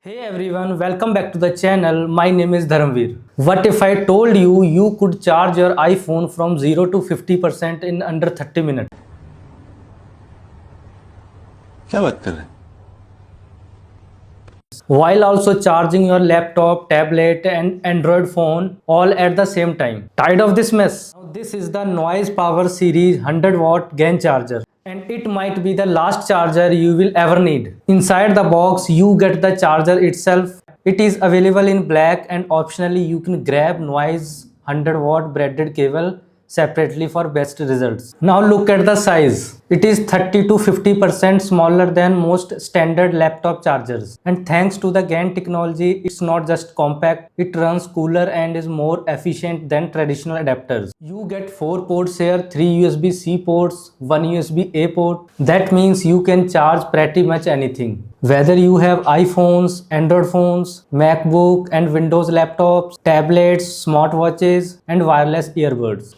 Hey everyone, welcome back to the channel. My name is Dharamveer. What if I told you you could charge your iPhone from 0 to 50% in under 30 minutes? क्या बात कर रहे हैं? While also charging your laptop, tablet and Android phone all at the same time. Tired of this mess? Now this is the Noise Power Series 100-watt GAN charger. And it might be the last charger you will ever need. Inside the box you get the charger itself. It is available in black and optionally you can grab Noise 100-watt braided cable separately for best results. Now look at the size. It is 30 to 50% smaller than most standard laptop chargers. And thanks to the GAN technology, it's not just compact, it runs cooler and is more efficient than traditional adapters. You get 4 ports here, 3 USB-C ports, 1 USB-A port. That means you can charge pretty much anything. Whether you have iPhones, Android phones, MacBook and Windows laptops, tablets, smartwatches and wireless earbuds.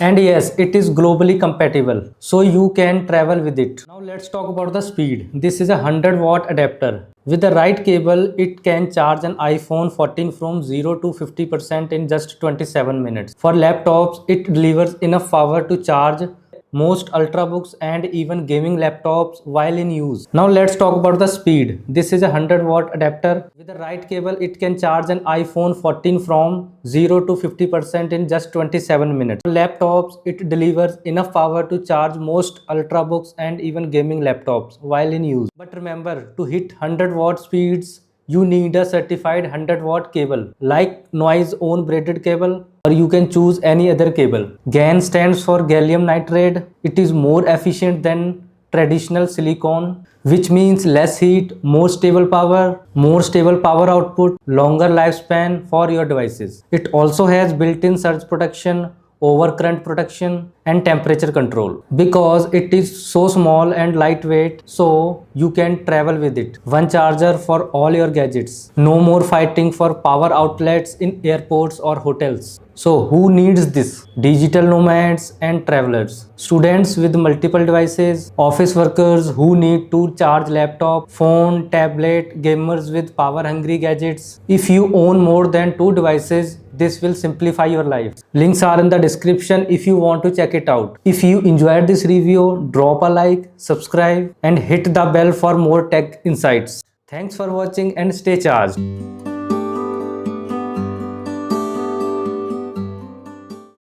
And yes, it is globally compatible, so you can travel with it. Now let's talk about the speed. This is a 100-watt adapter. With the right cable, it can charge an iPhone 14 from 0 to 50% in just 27 minutes. For laptops, it delivers enough power to charge most ultrabooks and even gaming laptops while in use. Now let's talk about the speed. This is a 100-watt adapter. With the right cable, it can charge an iPhone 14 from 0 to 50% in just 27 minutes. For laptops, it delivers enough power to charge most ultrabooks and even gaming laptops while in use. But remember, to hit 100-watt speeds, you need a certified 100-watt cable like Noise own braided cable, or you can choose any other cable. GAN stands for gallium nitride. It is more efficient than traditional silicon, which means less heat, more stable power output, longer lifespan for your devices. It also has built-in surge protection, overcurrent protection and temperature control. Because it is so small and lightweight, so you can travel with it. One charger for all your gadgets. No more fighting for power outlets in airports or hotels. So who needs this? Digital nomads and travelers, students with multiple devices, office workers who need to charge laptop, phone, tablet, gamers with power hungry gadgets. If you own more than 2 devices, this will simplify your life. Links are in the description if you want to check it out. If you enjoyed this review, drop a like, subscribe and hit the bell for more tech insights. Thanks for watching and stay charged.